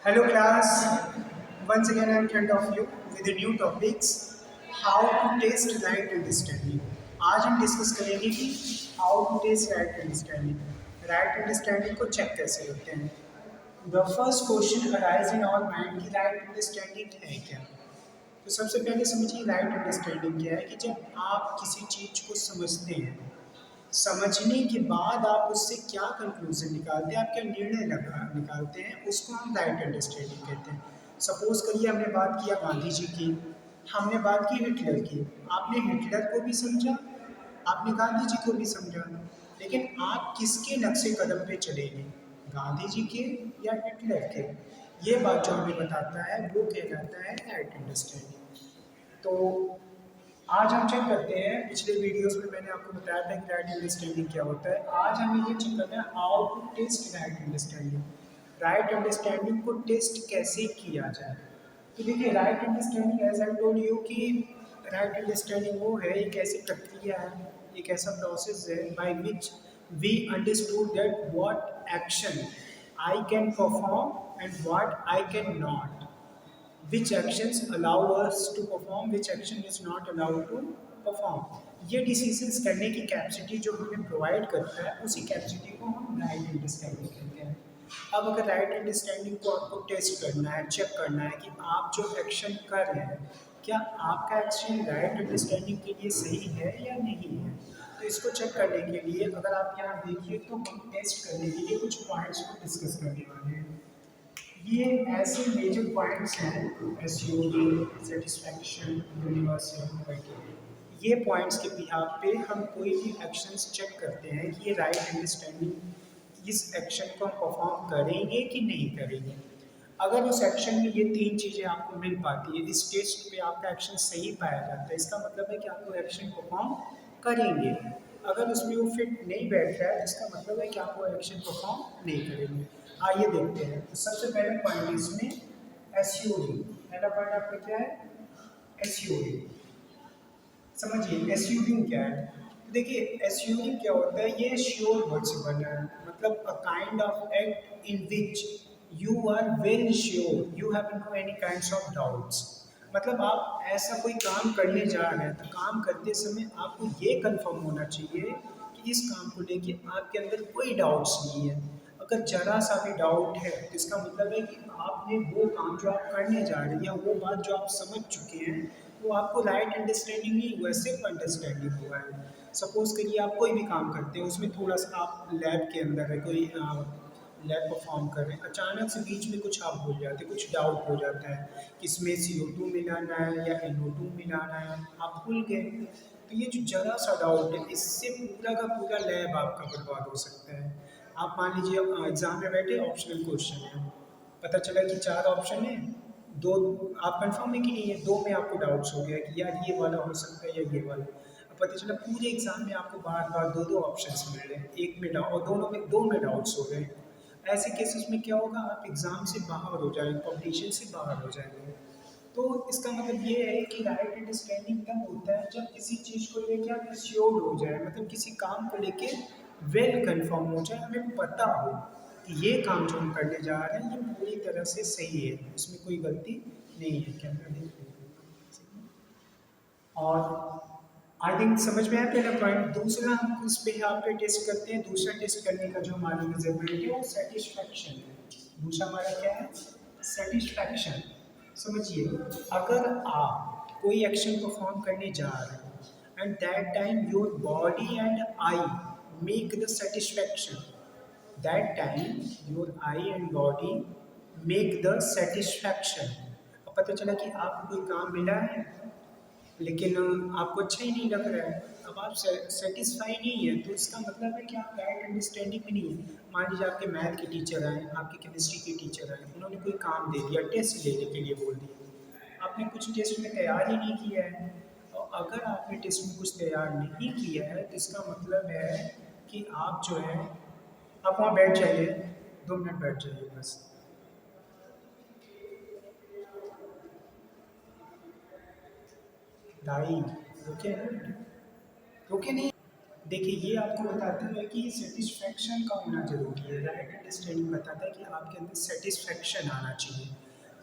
Hello class, once again I am in front of you with the new topics how to taste right understanding. आज हम discuss करेंगे कि how to taste right understanding. Right understanding को check कैसे करते हैं. The first question arise in our mind कि right understanding है क्या. तो सबसे पहले समझिए राइट अंडरस्टैंडिंग क्या है कि जब आप किसी चीज़ को समझते हैं, समझने के बाद आप उससे क्या कंक्लूजन निकालते हैं, आप क्या निर्णय लगा निकालते हैं, उसको हम राइट अंडरस्टैंडिंग कहते हैं. सपोज करिए हमने बात किया गांधी जी की, हमने बात की हिटलर की. आपने हिटलर को भी समझा, आपने गांधी जी को भी समझा, लेकिन आप किसके नक्शे कदम पे चलेंगे, गांधी जी के या हिटलर के. ये बात जो हमें बताता है वो कहलाता है राइट अंडरस्टैंडिंग. तो आज हम चेक करते हैं, पिछले वीडियोस में मैंने आपको बताया था कि राइट अंडरस्टैंडिंग क्या होता है. आज हमें ये चेक करना है how to test right understanding. Right understanding को टेस्ट कैसे किया जाए. तो देखिए right understanding as I told you कि राइट अंडरस्टैंडिंग वो है, एक ऐसी प्रक्रिया है, एक ऐसा प्रोसेस है by which we understood that what action I can perform and what I can not, which actions allow us to perform, which action is not allowed to perform. ये डिसीजंस करने की कैपेसिटी जो हमें provide करता है, उसी capacity को हम राइट अंडरस्टैंडिंग कहते हैं. अब अगर राइट अंडरस्टैंडिंग को आपको टेस्ट करना है, चेक करना है कि आप जो एक्शन कर रहे हैं, क्या आपका एक्शन राइट अंडरस्टैंडिंग के लिए सही है या नहीं है. तो इसको चेक करने के लिए अगर आप यहाँ देखिए तो हम टेस्ट करने के लिए कुछ पॉइंट्स को डिस्कस करने वाले हैं. ये ऐसे मेजर पॉइंट्स हैं, एसयूडी, सेटिस्फैक्शन, यूनिवर्सल. ये पॉइंट्स के बिहाफ पे हम कोई भी एक्शंस चेक करते हैं कि ये राइट अंडरस्टैंडिंग, इस एक्शन को हम परफॉर्म करेंगे कि नहीं करेंगे. अगर उस एक्शन में ये तीन चीज़ें आपको मिल पाती है, इस टेस्ट पे आपका एक्शन सही पाया जाता है, इसका मतलब है कि आप वो एक्शन परफॉर्म करेंगे. अगर उसमें वो फिट नहीं बैठ रहा है, इसका मतलब है कि आप वो एक्शन परफॉर्म नहीं करेंगे. आइए देखते हैं. तो सबसे पहले पॉइंट इसमें एसयूडी. पहला पॉइंट आपका क्या है, एसयूडी. समझिए एसयूडिंग क्या है. तो देखिए एसयूडिंग क्या होता है, ये श्योर वर्ड से बना है, मतलब a kind of act in which you are very sure, you have no any kinds of doubts. मतलब आप ऐसा कोई काम करने जा रहे हैं, तो काम करते समय आपको ये कंफर्म होना चाहिए कि इस काम को लेके आपके अंदर कोई डाउट्स नहीं है. अगर जरा सा भी डाउट है तो इसका मतलब है कि आपने वो काम जो आप करने जा रहे हैं या वो बात जो आप समझ चुके हैं, वो आपको राइट अंडरस्टैंडिंग नहीं हुआ है, सिर्फ अंडरस्टैंडिंग हुआ है. सपोज करिए आप कोई भी काम करते हैं, उसमें थोड़ा सा आप लैब के अंदर है, कोई लैब परफॉर्म कर रहे हैं, अचानक से बीच में कुछ आप भूल जाते हैं, कुछ डाउट हो जाता है कि इसमें CO2 मिलाना है या NO2 मिलाना है, आप भूल गए. तो ये जो जरा सा डाउट है, इससे पूरा का पूरा लैब आपका बर्बाद हो सकता है. आप मान लीजिए एग्जाम में बैठे, ऑप्शनल क्वेश्चन है, पता चला कि चार ऑप्शन है, दो आप कंफर्म है कि नहीं है, दो में आपको डाउट्स हो गया कि यार ये वाला हो सकता है या ये वाला. अब पता चला पूरे एग्जाम में आपको बार बार दो दो ऑप्शंस मिल रहे हैं, एक में डाउट और दोनों में दो में डाउट्स हो रहे हैं. ऐसे केसेस में क्या होगा, आप एग्जाम से बाहर हो जाएंगे, कॉम्पिटिशन से बाहर हो जाएंगे. तो इसका मतलब ये है कि राइट अंडरस्टैंडिंग तब होता है जब किसी चीज़ को लेकर आप श्योर हो जाए, मतलब किसी काम को लेके वेल कंफर्म हो जाए, हमें पता हो कि ये काम जो हम करने जा रहे हैं ये पूरी तरह से सही है, इसमें कोई गलती नहीं है. क्या और आई थिंक समझ में आया पहला पॉइंट. दूसरा हम इस पे यहाँ पे टेस्ट करते हैं, दूसरा टेस्ट करने का जो हमारी मेजरमेंट है वो सेटिस्फैक्शन है. दूसरा हमारा क्या है, सेटिस्फैक्शन. समझिए अगर आप कोई एक्शन परफॉर्म करने जा रहे हैं and that time your body and I make the satisfaction, that time your I and body make the satisfaction. अब पता चला कि आपको कोई काम मिला है, लेकिन आपको अच्छा ही नहीं लग रहा है, अब आप सेटिस्फाई नहीं है, तो इसका मतलब है कि आप राइट अंडरस्टैंडिंग में नहीं है. मान लीजिए आपके मैथ के टीचर आए, आपके केमिस्ट्री के टीचर आए, उन्होंने कोई काम दे दिया, टेस्ट लेने के लिए बोल दिया, आपने कुछ टेस्ट में तैयार ही नहीं किया है. और अगर आपने टेस्ट में कुछ तैयार नहीं किया है तो इसका मतलब है कि आप जो है, आप वहाँ बैठ जाइए, 2 मिनट बैठ जाइए बस. ढाई रुके, रुके नहीं, देखिए ये आपको बताता है कि सेटिस्फैक्शन का होना ज़रूरी है। राइट अंडरस्टैंडिंग बताता है कि आपके अंदर सेटिस्फैक्शन आना चाहिए।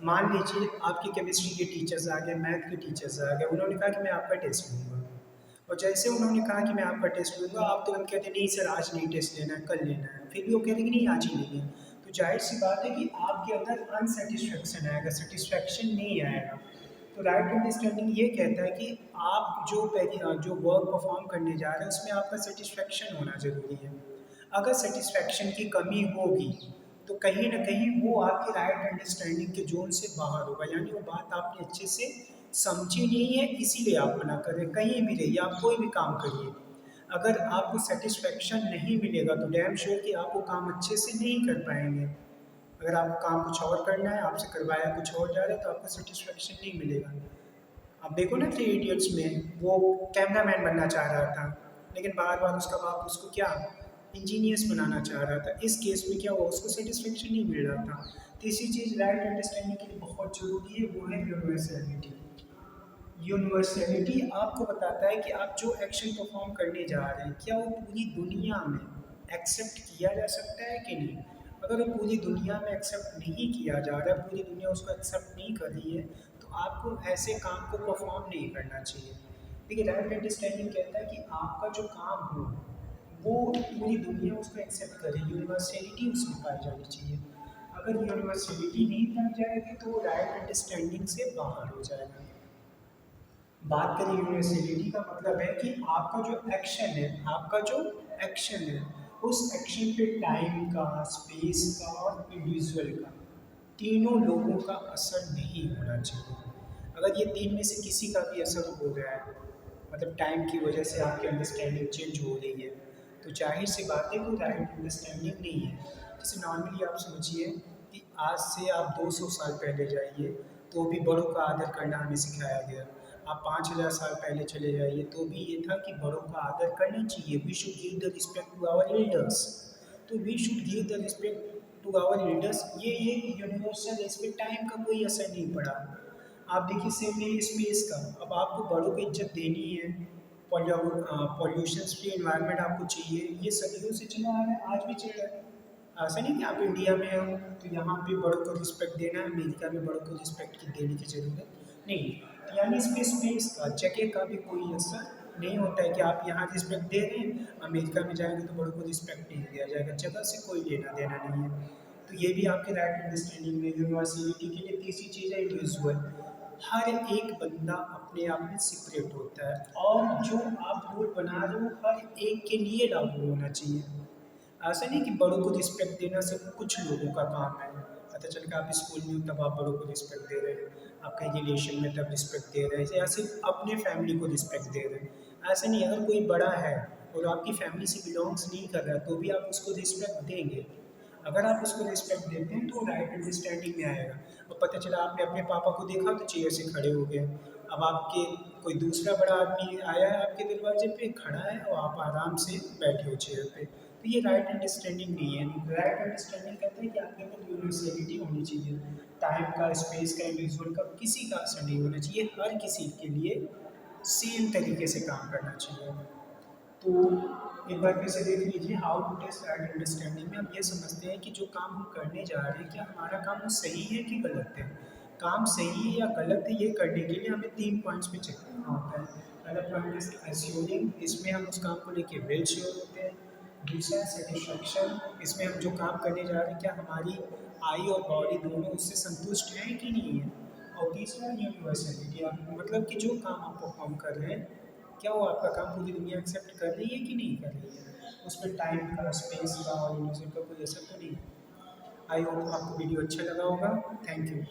मान लीजिए आपके केमिस्ट्री के टीचर्स आ गए, मैथ के टीचर्स आ गए, उन्होंने कहा कि मैं आपका टेस्ट लूँगा, और जैसे उन्होंने कहा कि मैं आपका टेस्ट लूँगा, आप तुरंत कहते नहीं सर आज नहीं टेस्ट लेना है, कल लेना है। फिर भी वो कहते कि नहीं आज ही लेंगे। तो जाहिर सी बात है कि आपके अंदर अनसेटिस्फैक्शन आएगा, सेटिस्फैक्शन नहीं आएगा। तो राइट अंडरस्टैंडिंग ये कहता है कि आप जो वर्क परफॉर्म करने जा रहे हैं उसमें आपका सेटिस्फैक्शन होना ज़रूरी है। अगर सेटिस्फैक्शन की कमी होगी तो कहीं ना कहीं वो आपके राइट अंडरस्टैंडिंग के जोन से बाहर होगा, यानी वो बात आपने अच्छे से समझी नहीं है, इसीलिए आप मना कर रहे हैं। कहीं भी रहिए, आप कोई भी काम करिए, अगर आपको सेटिस्फैक्शन नहीं मिलेगा तो डैम श्योर कि आप वो काम अच्छे से नहीं कर पाएंगे। अगर आपको काम कुछ और करना है, आपसे करवाया कुछ और जा रहा है, तो आपको सेटिस्फेक्शन नहीं मिलेगा। अब देखो ना थ्री इडियट्स में वो कैमरामैन बनना चाह रहा था, लेकिन बार बार उसका बाप उसको क्या इंजीनियर्स बनाना चाह रहा था। इस केस में क्या हुआ, उसको सेटिस्फेक्शन नहीं मिल रहा था। तीसरी चीज़ राइट अंडरस्टैंडिंग के लिए बहुत ज़रूरी है, वो है यूनिवर्सलिटी। यूनिवर्सलिटी आपको बताता है कि आप जो एक्शन परफॉर्म करने जा रहे हैं क्या वो पूरी दुनिया में एक्सेप्ट किया जा सकता है कि नहीं। अगर वो पूरी दुनिया में एक्सेप्ट नहीं किया जा रहा है, पूरी दुनिया उसको एक्सेप्ट नहीं कर रही है, तो आपको ऐसे काम को परफॉर्म नहीं करना चाहिए। देखिए राइट अंडरस्टैंडिंग कहता है कि आपका जो काम हो वो पूरी दुनिया उसको एक्सेप्ट करे, यूनिवर्सलिटी उसमें पाई जानी चाहिए। अगर यूनिवर्सलिटी नहीं पाई जाएगी तो वो राइट अंडरस्टैंडिंग से बाहर हो जाएगा। बात करें यूनिवर्सलिटी का मतलब है कि आपका जो एक्शन है, आपका जो एक्शन है उस एक्शन पे टाइम का, स्पेस का और इंडिविजुअल का, तीनों लोगों का असर नहीं होना चाहिए। अगर ये तीन में से किसी का भी असर हो रहा है, मतलब टाइम की वजह से आपकी अंडरस्टैंडिंग चेंज हो रही है, तो जाहिर सी बात है वो राइट अंडरस्टैंडिंग नहीं है। जैसे नॉर्मली आप समझिए कि आज से आप 200 साल पहले जाइए तो भी बड़ों का आदर करना हमें सिखाया गया। आप 5000 साल पहले चले जाइए तो भी ये था कि बड़ों का आदर करना चाहिए, we should give the respect to our elders. तो we should give the respect to our elders, ये यूनिवर्सल है, इस पर टाइम का कोई असर नहीं पड़ा। आप देखिए सेम है स्पेस का, अब आपको बड़ों को इज्जत देनी है, पॉल्यूशन फ्री इन्वायरमेंट आपको चाहिए, ये सदियों से चला आ रहा है, आज भी चल रहा है। ऐसा नहीं कि आप इंडिया में हो तो यहाँ पे बड़ों को रिस्पेक्ट देना है, अमेरिका में बड़ों को रिस्पेक्ट की देने की ज़रूरत नहीं। तो यानी इसमें स्पेस का, जगह का भी कोई असर नहीं होता है कि आप यहाँ रिस्पेक्ट दे रहे हैं, अमेरिका में जाएंगे तो बड़ों को रिस्पेक्ट नहीं दिया जाएगा, जगह से कोई लेना देना नहीं है। तो ये भी आपके राइट अंडरस्टैंडिंग में यूनिवर्सलिटी के लिए। तीसरी चीज़ है इंडिविजुअल। हर एक बंदा अपने आप में सेपरेट होता है, और जो आप रूल बना रहे हो हर एक के लिए लागू होना चाहिए। ऐसा नहीं कि बड़ों को रिस्पेक्ट देना सिर्फ कुछ लोगों का काम है। पता चल के आप स्कूल में हो तब आप बड़ों को रिस्पेक्ट दे रहे हैं, आप कहीं रिलेशन में तब रिस्पेक्ट दे रहे हैं, या सिर्फ अपने फैमिली को रिस्पेक्ट दे रहे हैं। ऐसा नहीं, अगर कोई बड़ा है और आपकी फैमिली से बिलोंग्स नहीं कर रहा है तो भी आप उसको रिस्पेक्ट देंगे। अगर आप उसको रिस्पेक्ट देते हैं तो राइट अंडरस्टैंडिंग में आएगा। और पता चला आपने अपने पापा को देखा तो चेयर से खड़े हो गए, अब आपके कोई दूसरा बड़ा आदमी आया है आपके दरवाजे पे खड़ा है और आप आराम से बैठे हो चेयर पे, तो ये राइट अंडरस्टैंडिंग नहीं है। राइट अंडरस्टैंडिंग कहते हैं कि आपके अंदर यूनिवर्सलिटी होनी चाहिए, टाइम का, स्पेस का, इंडिविजुअल का किसी का असर नहीं होना चाहिए, हर किसी के लिए सेम तरीके से काम करना चाहिए। तो एक बार फिर से देख लीजिए, how to test right understanding में हम ये समझते हैं कि जो काम हम करने जा रहे हैं क्या हमारा काम वो सही है कि गलत है। काम सही है या गलत है ये करने के लिए हमें 3 पॉइंट्स पे चेक करना होता है। पहला पॉइंट है एश्योरिंग, इसमें हम उस काम को लेके वेल श्योर होते हैं। दूसरा है सेटिस्फैक्शन, इसमें हम जो काम करने जा रहे हैं क्या हमारी आई और बॉडी दोनों उससे संतुष्ट हैं कि नहीं है। और तीसरा यूनिवर्सलिटी, मतलब कि जो काम आप परफॉर्म कर रहे हैं क्या वो आपका काम पूरी दुनिया एक्सेप्ट कर रही है कि नहीं कर रही है, उस पर टाइम का, स्पेस का और इंडिविजुअल का कोई असर तो नहीं। आई होप आपको वीडियो अच्छा लगा होगा। Thank you.